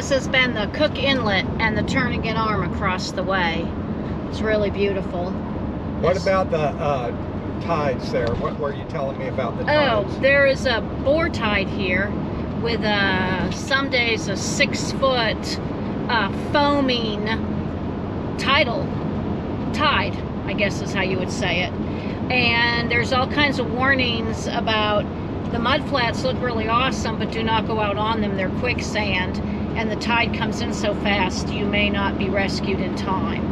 this has been the Cook Inlet and the Turnagain Arm across the way. It's really beautiful. What about the tides there? What were you telling me about the tides? Oh, there is a boar tide here with some days a 6-foot foaming tide, I guess is how you would say it. And there's all kinds of warnings about the mudflats look really awesome, but do not go out on them. They're quicksand, and the tide comes in so fast you may not be rescued in time.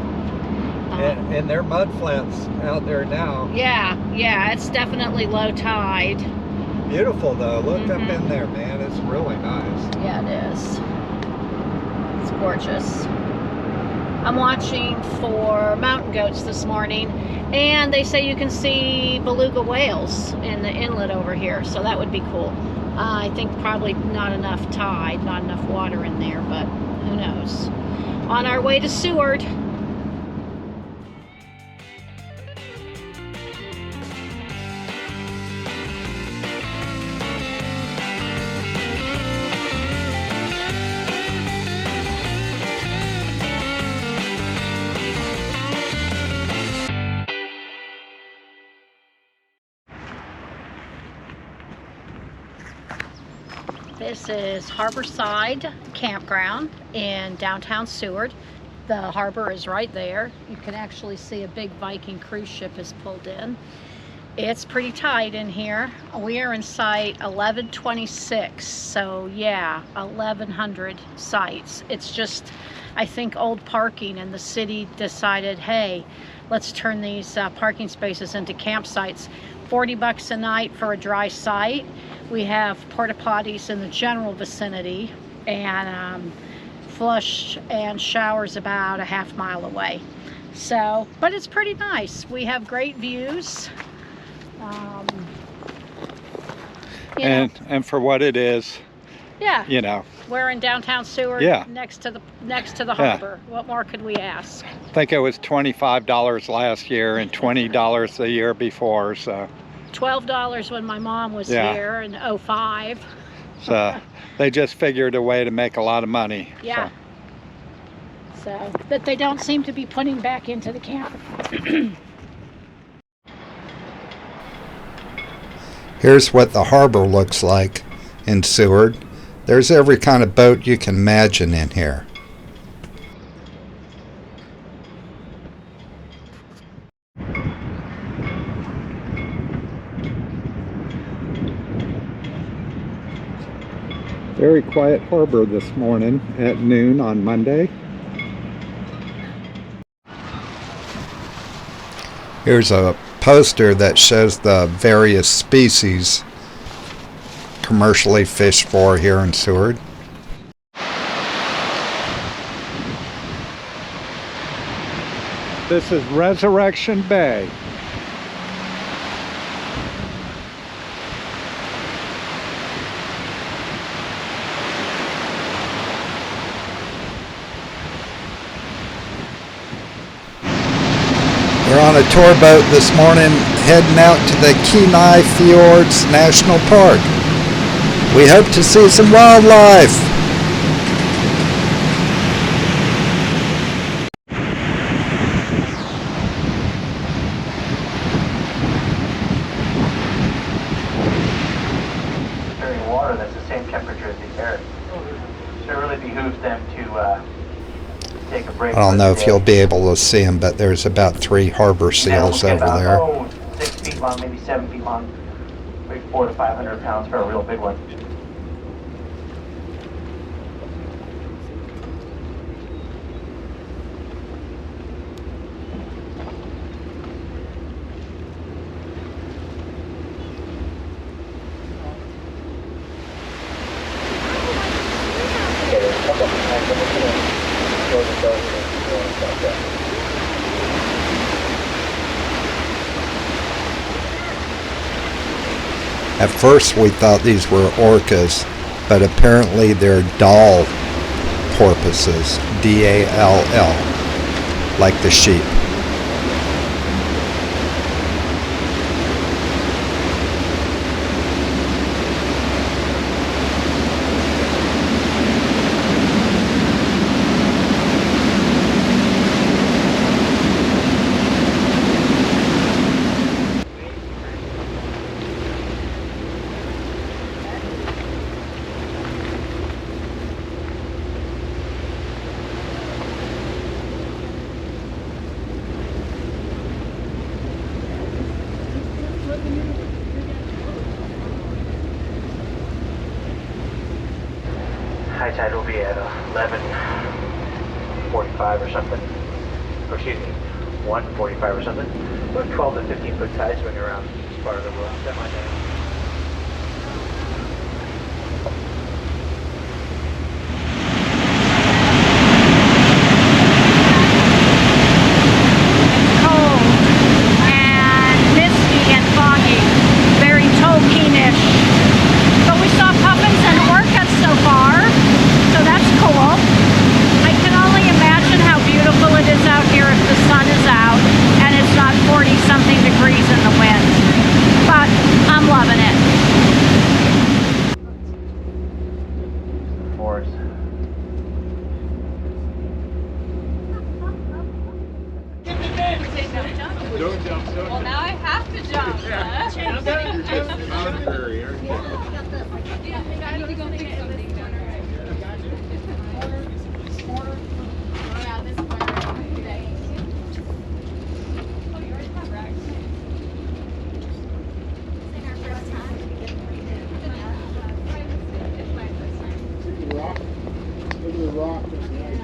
And they're mudflats out there now. Yeah, it's definitely low tide. Beautiful though. Look up in there, man. It's really nice. Yeah, it is. It's gorgeous. I'm watching for mountain goats this morning, and they say you can see beluga whales in the inlet over here, so that would be cool. I think probably not enough tide, not enough water in there, but who knows. On our way to Seward. This is Harborside Campground in downtown Seward. The harbor is right there. You can actually see a big Viking cruise ship is pulled in. It's pretty tight in here. We are in site 1126, so yeah, 1,100 sites. It's just, I think, old parking, and the city decided, hey, let's turn these parking spaces into campsites. 40 bucks a night for a dry site. We have porta potties in the general vicinity, and flush and showers about a half mile away. So, but it's pretty nice. We have great views. And for what it is, yeah, you know, we're in downtown Seward, yeah, next to the harbor. Yeah. What more could we ask? I think it was $25 last year and $20 the year before, so $12 when my mom was here in '05. So they just figured a way to make a lot of money. Yeah. So that they don't seem to be putting back into the camp. Here's what the harbor looks like in Seward. There's every kind of boat you can imagine in here. Very quiet harbor this morning at noon on Monday. Here's a poster that shows the various species commercially fished for here in Seward. This is Resurrection Bay. We're on a tour boat this morning heading out to the Kenai Fjords National Park. We hope to see some wildlife. During water that's the same temperature as the air. So it really behooves them to take a break. I don't know if you'll be able to see them, but there's about 3 harbor seals over there. 6 feet long, maybe 7 feet long. Weigh 400 to 500 pounds for a real big one. At first we thought these were orcas, but apparently they're Dall porpoises, D-A-L-L, like the sheep. tide will be at 11:45 or something. Or excuse me, 1:45 or something. About 12 to 15 foot tides when you're around this part of the world. That might be. Well, now I have to jump. Huh? I need to go pick something down right. Yeah, this corner. Oh, you already have racks. It's our first time. It's my first time. Rock. Look at the rock. That's nice.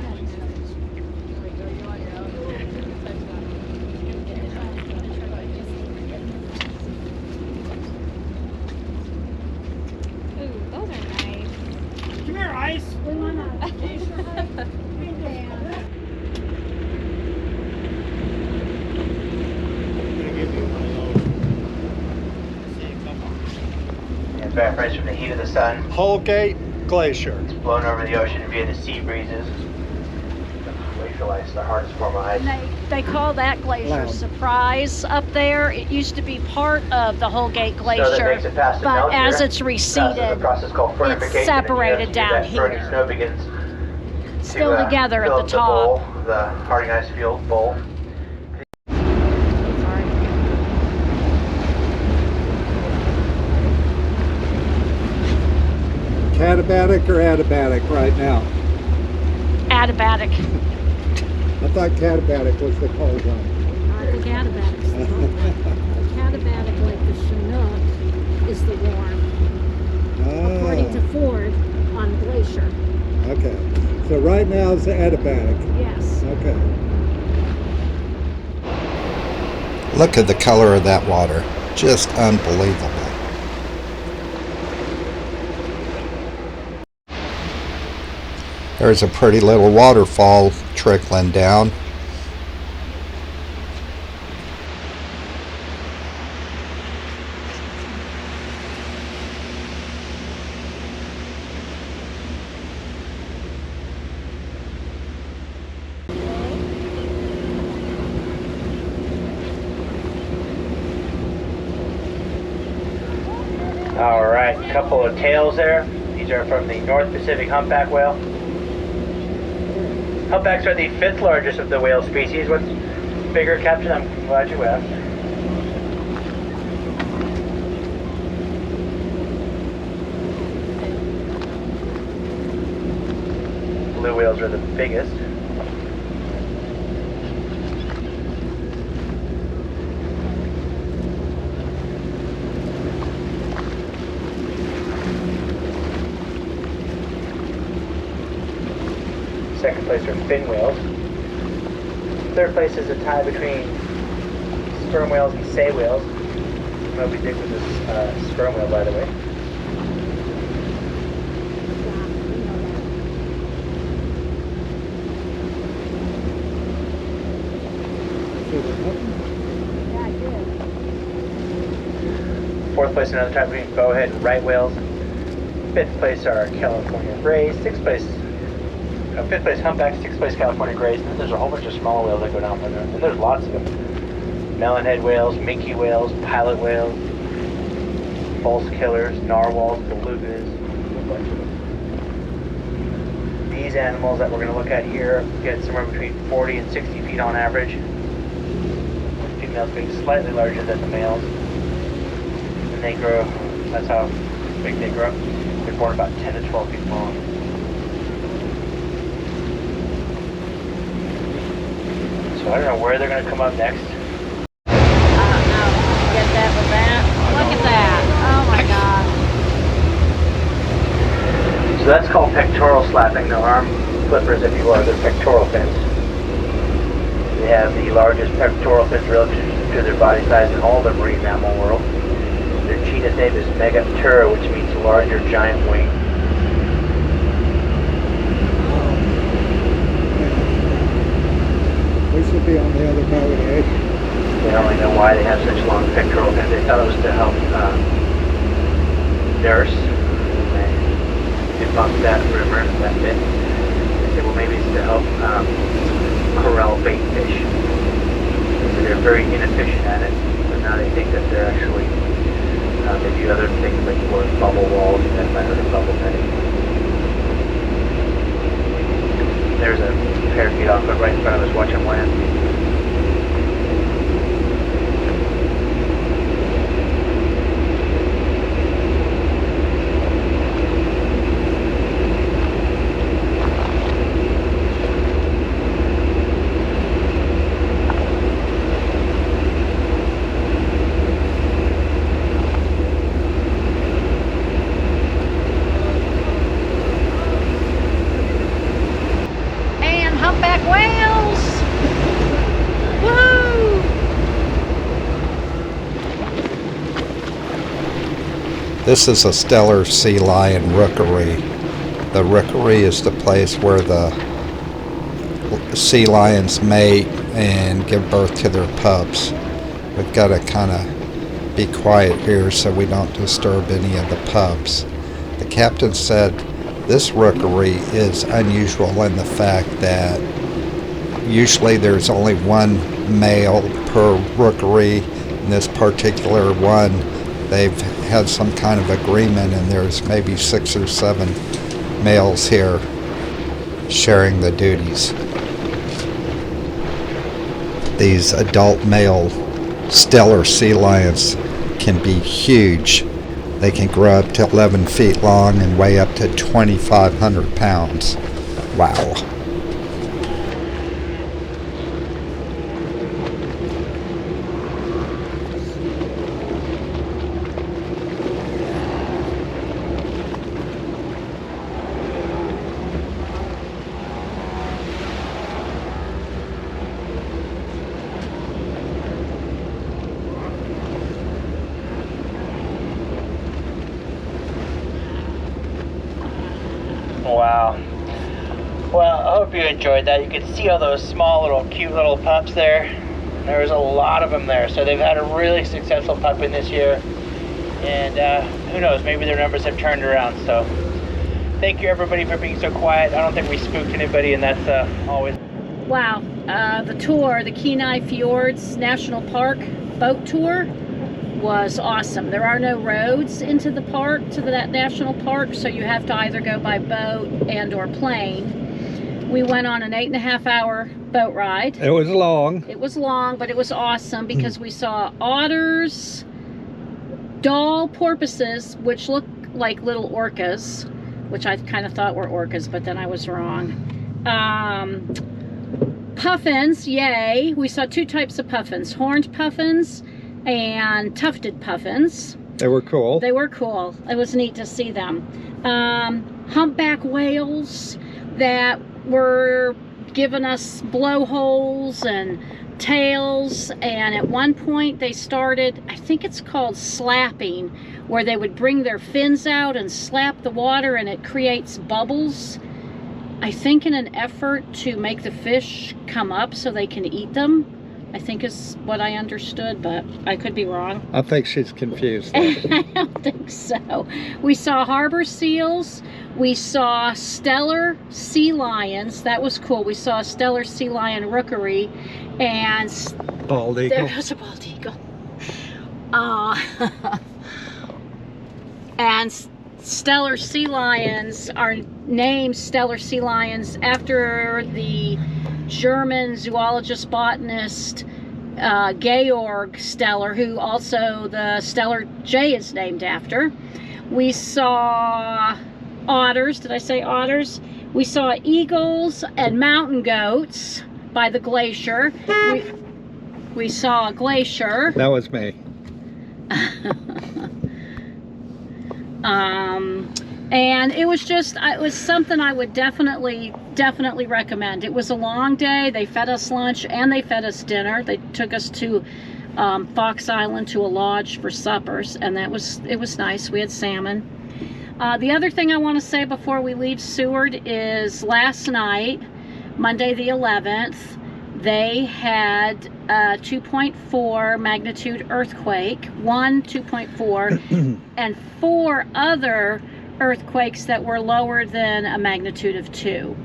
Evaporates from the heat of the sun, Holgate Glacier. blown over the ocean via the sea breezes. Glacial ice, the hardest form of ice. And they call that glacier Cloud. Surprise up there. It used to be part of the Holgate So Glacier, that makes it past the but melt as here. it's Passes receded, a process called fernification, and separated you down that burning here. snow begins still to, together fill at up the top. bowl, the hardening ice field bowl. Catabatic or adiabatic right now? Adiabatic. I thought catabatic was the cold one. I think adiabatic's the cold one. Catabatic, like the Chinook, is the warm, according to Ford on Glacier. Okay. So right now it's the adiabatic. Yes. Okay. Look at the color of that water. Just unbelievable. There's a pretty little waterfall trickling down. All right, a couple of tails there. These are from the North Pacific humpback whale. Humpbacks are the 5th largest of the whale species. What's bigger, Captain? I'm glad you asked. Blue whales are the biggest. Second place are fin whales. Third place is a tie between sperm whales and sei whales. Moby Dick was a sperm whale, by the way. Yeah, I did. Fourth place, another tie between bowhead and right whales. Fifth place are California grays. Fifth place humpbacks, 6th place California grays, and then there's a whole bunch of small whales that go down there, and there's lots of them. Melonhead whales, minke whales, pilot whales, false killers, narwhals, belugas, a bunch of them. These animals that we're going to look at here get somewhere between 40 and 60 feet on average. Females being slightly larger than the males. And they grow, that's how big they grow. They're born about 10 to 12 feet long. So I don't know where they're going to come up next. I don't know. Get that with that. Look at that. Oh my God. So that's called pectoral slapping. The arm flippers, if you will, are the pectoral fins. They have the largest pectoral fins relative to their body size in all the marine mammal world. Their genus name is Megaptera, which means larger giant wing. We should be on the other boat, eh? They don't really know why they have such long pectoral fins. They thought it was to help nurse. They debunked that rumor, that myth. They said, well, maybe it's to help corral bait fish. So they're very inefficient at it. But now they think that they're actually, they do other things like bubble walls and then method of bubble netting. There's a parakeet off right in front of us watching land. Humpback whales! Woo! This is a Steller sea lion rookery. The rookery is the place where the sea lions mate and give birth to their pups. We've got to kind of be quiet here so we don't disturb any of the pups. The captain said this rookery is unusual in the fact that usually there's only one male per rookery. In this particular one, they've had some kind of agreement and there's maybe 6 or 7 males here sharing the duties. These adult male Steller sea lions can be huge. They can grow up to 11 feet long and weigh up to 2,500 pounds. Wow. Wow. Well, I hope you enjoyed that. You could see all those small little cute little pups there. There was a lot of them there. So they've had a really successful pupping this year. And who knows, maybe their numbers have turned around. So thank you everybody for being so quiet. I don't think we spooked anybody, and that's always... Wow, the tour, the Kenai Fjords National Park boat tour was awesome. There are no roads into the park, to that national park, so you have to either go by boat and or plane. We went on an 8.5 hour boat ride. It was long. It was long, but it was awesome because we saw otters, doll porpoises, which look like little orcas, which I kind of thought were orcas, but then I was wrong. Puffins, yay. We saw 2 types of puffins, horned puffins and tufted puffins. They were cool. They were cool. It was neat to see them. Humpback whales that were giving us blowholes and tails, and at one point they started, I think it's called slapping, where they would bring their fins out and slap the water and it creates bubbles, I think in an effort to make the fish come up so they can eat them. I think is what I understood, but I could be wrong. I think she's confused. I don't think so. We saw harbor seals. We saw Steller sea lions. That was cool. We saw a Steller sea lion rookery, and Bald eagle. there was a bald eagle. And Steller sea lions are named Steller sea lions after the German zoologist botanist Georg Steller, who also the Steller jay is named after. We saw otters. Did I say otters? We saw eagles and mountain goats by the glacier. We saw a glacier. That And it was just, it was something I would definitely recommend. It was a long day. They fed us lunch and they fed us dinner. They took us to Fox Island to a lodge for suppers, and it was nice. We had salmon. The other thing I want to say before we leave Seward is last night, Monday the 11th, they had a 2.4 magnitude earthquake, one 2.4, and 4 other earthquakes that were lower than a magnitude of 2.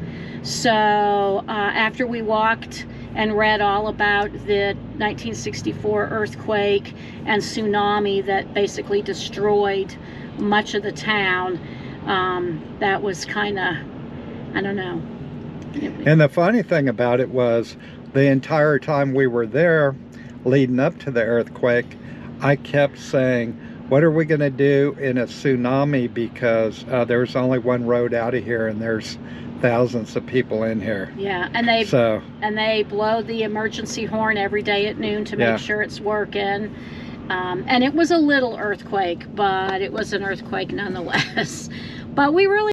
So after we walked and read all about the 1964 earthquake and tsunami that basically destroyed much of the town, that was kind of, I don't know. And the funny thing about it was, the entire time we were there, leading up to the earthquake, I kept saying, what are we going to do in a tsunami, because there's only one road out of here and there's thousands of people in here. Yeah, and they blow the emergency horn every day at noon to make sure it's working. And it was a little earthquake, but it was an earthquake nonetheless. But we really